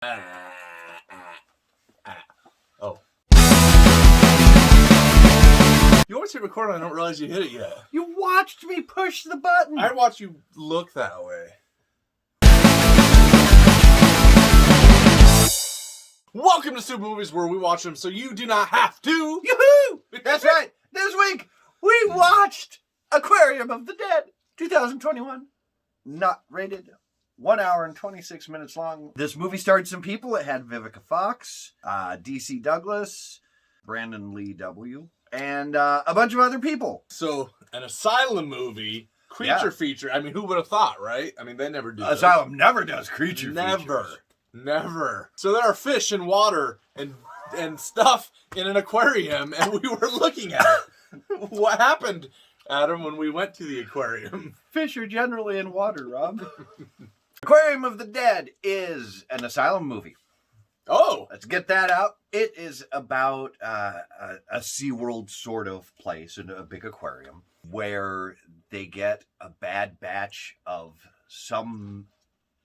Oh. You always hit record and I don't realize you hit it yet. You watched me push the button. I watched you look that way. Welcome to StoopidMovies, where we watch them so you do not have to. Yoo-hoo! That's right. This week, we watched Aquarium of the Dead, 2021. Not rated. 1 hour and 26 minutes long. This movie starred some people. It had Vivica Fox, DC Douglas, Brandon Lee W., and a bunch of other people. So, an asylum movie, creature feature. I mean, who would have thought, right? I mean, they never do. Asylum never does creature features. Never. So there are fish and water and stuff in an aquarium, and we were looking at it. What happened, Adam, when we went to the aquarium? Fish are generally in water, Rob. Aquarium of the Dead is an asylum movie. Oh! Let's get that out. It is about a SeaWorld sort of place, in a big aquarium, where they get a bad batch of some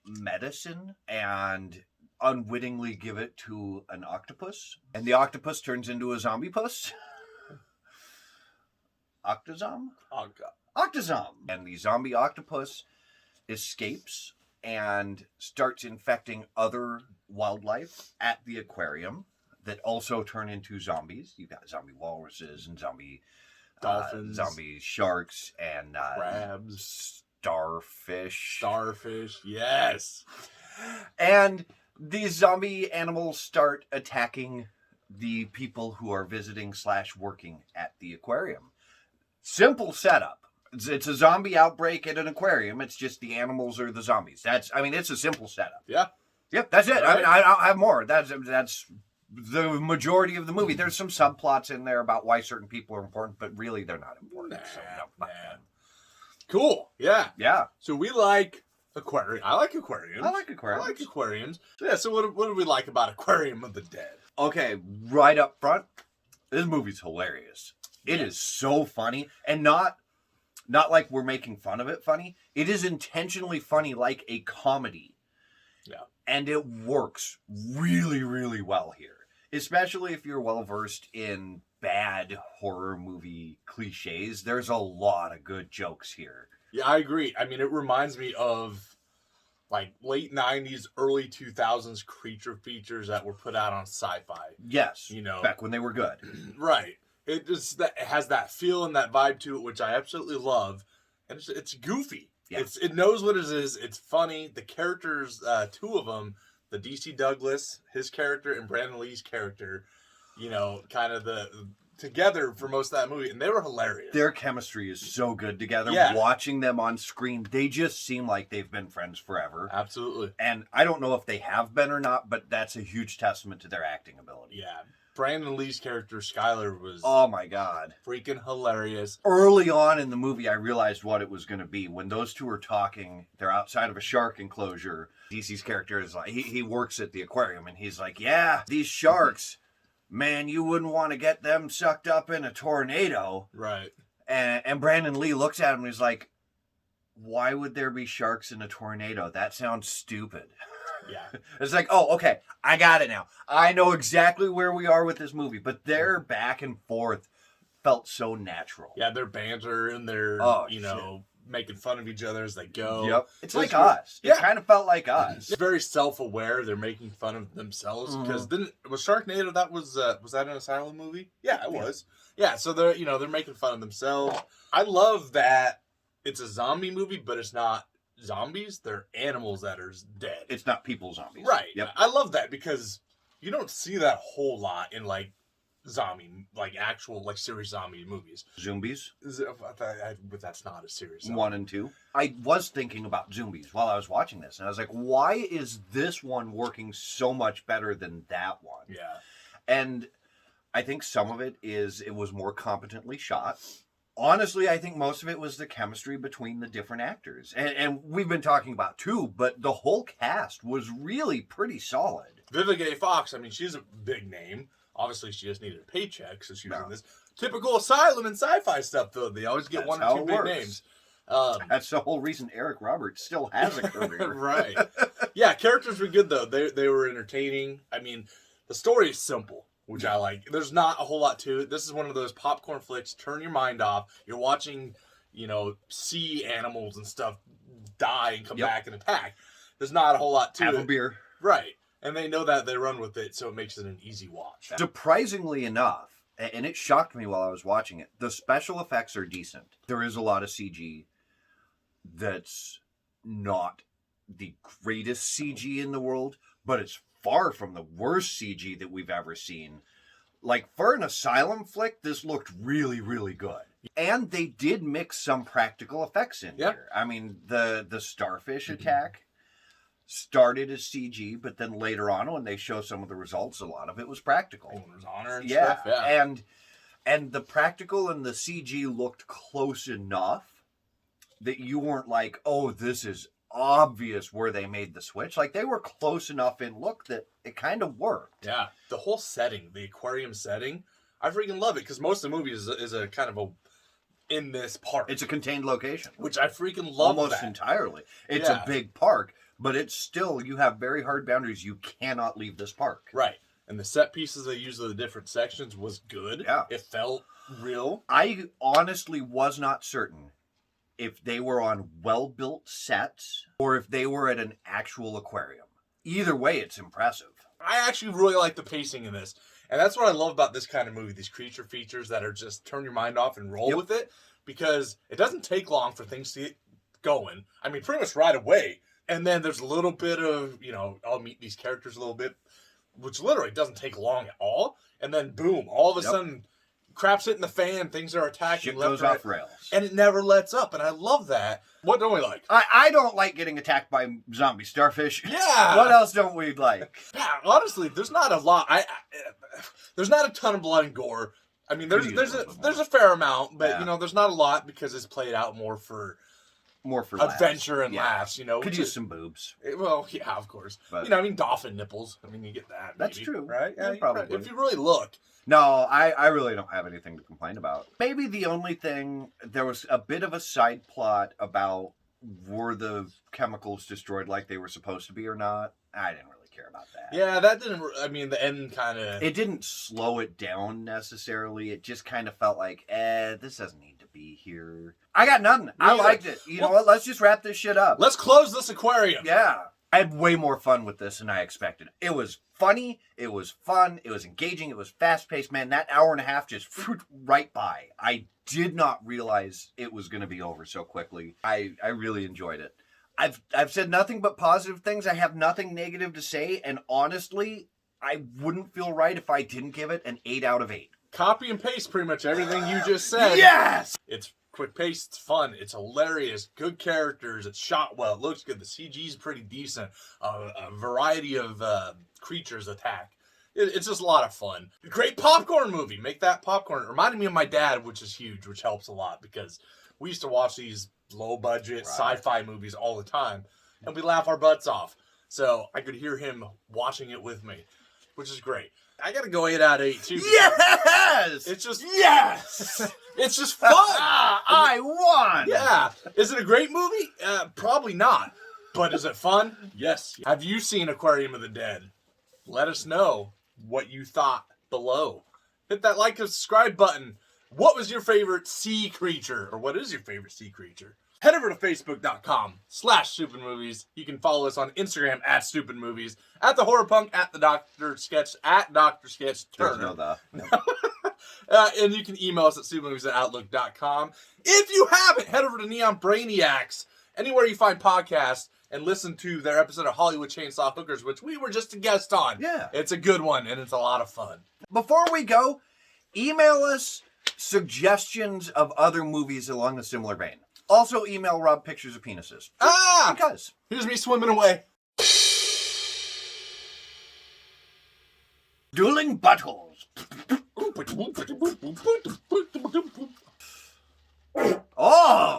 medicine and unwittingly give it to an octopus. And the octopus turns into a zombie puss. Octozom? Octozom. And the zombie octopus escapes and starts infecting other wildlife at the aquarium that also turn into zombies. You've got zombie walruses and zombie dolphins, zombie sharks, and crabs, starfish. Starfish, yes. And these zombie animals start attacking the people who are visiting / working at the aquarium. Simple setup. It's a zombie outbreak at an aquarium. It's just the animals are the zombies. It's a simple setup. Yeah. Yep, that's it. Right. I'll have more. That's the majority of the movie. There's some subplots in there about why certain people are important, but really they're not important. Nah. Cool. Yeah. Yeah. So we like aquarium. I like aquariums. I like aquariums. So yeah, so what do we like about Aquarium of the Dead? Okay, right up front, this movie's hilarious. It is so funny, and not like we're making fun of it funny. It is intentionally funny, like a comedy. Yeah. And it works really, really well here. Especially if you're well versed in bad horror movie cliches. There's a lot of good jokes here. Yeah, I agree. I mean, it reminds me of like late 90s, early 2000s creature features that were put out on Sci-Fi. Yes. You know, back when they were good. Right. It has that feel and that vibe to it, which I absolutely love. And it's goofy. Yeah. It knows what it is. It's funny. The characters, two of them, the DC Douglas, his character, and Brandon Lee's character, you know, kind of together for most of that movie, and they were hilarious. Their chemistry is so good together. Yeah. Watching them on screen, they just seem like they've been friends forever. Absolutely. And I don't know if they have been or not, but that's a huge testament to their acting ability. Yeah. Brandon Lee's character, Skylar, was... oh, my God. Freaking hilarious. Early on in the movie, I realized what it was going to be. When those two are talking, they're outside of a shark enclosure. DC's character is like, he works at the aquarium, and he's like, yeah, these sharks, man, you wouldn't want to get them sucked up in a tornado. Right. And Brandon Lee looks at him and he's like, why would there be sharks in a tornado? That sounds stupid. Yeah. It's like, oh, okay, I got it now. I know exactly where we are with this movie, but their back and forth felt so natural. Yeah, their banter and their, making fun of each other as they go. Yep. It's like us. Yeah. It kind of felt like us. It's very self-aware. They're making fun of themselves because was Sharknado, was that an asylum movie? Yeah, it was. Yeah, so they're making fun of themselves. I love that it's a zombie movie, but it's not zombies. They're animals that are dead. It's not people zombies. Right. Yep. I love that because you don't see that whole lot in like zombie, like actual like serious zombie movies. Zombies? But that's not a serious zombie. 1 and 2. I was thinking about zombies while I was watching this, and I was like, why is this one working so much better than that one? Yeah. And I think some of it was more competently shot. Honestly, I think most of it was the chemistry between the different actors. And we've been talking about two, but the whole cast was really pretty solid. Vivica Fox, I mean, she's a big name. Obviously, she just needed a paycheck, so she was in this. Typical asylum and sci-fi stuff, though. They always get one or two big names. That's the whole reason Eric Roberts still has a career. Right. Yeah, characters were good, though. They were entertaining. I mean, the story is simple, which I like. There's not a whole lot to it. This is one of those popcorn flicks. Turn your mind off. You're watching, sea animals and stuff die and come back and attack. There's not a whole lot to it. Have a beer. Right. And they know that, they run with it, so it makes it an easy watch. Surprisingly enough, and it shocked me while I was watching it, the special effects are decent. There is a lot of CG that's not the greatest CG in the world, but it's far from the worst CG that we've ever seen. Like, for an Asylum flick, this looked really, really good. And they did mix some practical effects in here. I mean, the starfish attack started as CG, but then later on, when they show some of the results, a lot of it was practical. Owner's honor and stuff. Yeah. And the practical and the CG looked close enough that you weren't like, oh, this is obvious where they made the switch. Like, they were close enough in look that it kind of worked. Yeah. The whole setting, the aquarium setting, I freaking love it, because most of the movie is a kind of in this park. It's a contained location. Which I freaking love. Almost entirely. It's a big park, but it's still, you have very hard boundaries. You cannot leave this park. Right. And the set pieces they used of the different sections was good. Yeah. It felt real. I honestly was not certain if they were on well-built sets or if they were at an actual aquarium. Either way, it's impressive. I actually really like the pacing in this. And that's what I love about this kind of movie, these creature features that are just turn your mind off and roll with it, because it doesn't take long for things to get going. I mean, pretty much right away. And then there's a little bit of, I'll meet these characters a little bit, which literally doesn't take long at all. And then boom, all of a sudden, crap's hitting the fan, things are attacking. Shit goes off rails. And it never lets up, and I love that. What don't we like? I don't like getting attacked by zombie starfish. Yeah. What else don't we like? Yeah, honestly, there's not a lot. There's not a ton of blood and gore. I mean, there's a fair amount, but there's not a lot because it's played out more for adventure and laughs. Could use some boobs. Well, yeah, of course. But, dolphin nipples. I mean, you get that. That's true, right? Yeah, probably. If you really look. No, I really don't have anything to complain about. Maybe the only thing, there was a bit of a side plot about were the chemicals destroyed like they were supposed to be or not. I didn't really care about that. Yeah, that didn't, the end kind of... It didn't slow it down necessarily. It just kind of felt like, this doesn't need to be here. I got nothing. I liked it. You know what? Let's just wrap this shit up. Let's close this aquarium. Yeah. I had way more fun with this than I expected. It was funny. It was fun. It was engaging. It was fast-paced. Man, that hour and a half just flew right by. I did not realize it was going to be over so quickly. I really enjoyed it. I've said nothing but positive things. I have nothing negative to say. And honestly, I wouldn't feel right if I didn't give it an 8 out of 8. Copy and paste pretty much everything you just said. Yes! It's quick paced, it's fun, it's hilarious, good characters, it's shot well, it looks good, the CG's pretty decent, a variety of creatures attack. It's just a lot of fun. Great popcorn movie. Make that popcorn. It reminded me of my dad, which is huge, which helps a lot because we used to watch these low budget sci-fi movies all the time and we laugh our butts off. So I could hear him watching it with me, which is great. I gotta go 8 out of 8 too. Yes! It's just yes! It's just fun. I won. Yeah. Is it a great movie? Probably not. But is it fun? Yes. Have you seen Aquarium of the Dead? Let us know what you thought below. Hit that like and subscribe button. What was your favorite sea creature? Or what is your favorite sea creature? Head over to Facebook.com/StoopidMovies. You can follow us on Instagram @StoopidMovies, @The Horror Punk, @The Dr. Sketch, @Dr. Sketch Turner. There's no and you can email us at StoopidMovies@Outlook.com. If you haven't, head over to Neon Brainiacs, anywhere you find podcasts, and listen to their episode of Hollywood Chainsaw Hookers, which we were just a guest on. Yeah. It's a good one, and it's a lot of fun. Before we go, email us suggestions of other movies along a similar vein. Also, email Rob pictures of penises. Because. Here's me swimming away. Dueling buttholes. Oh!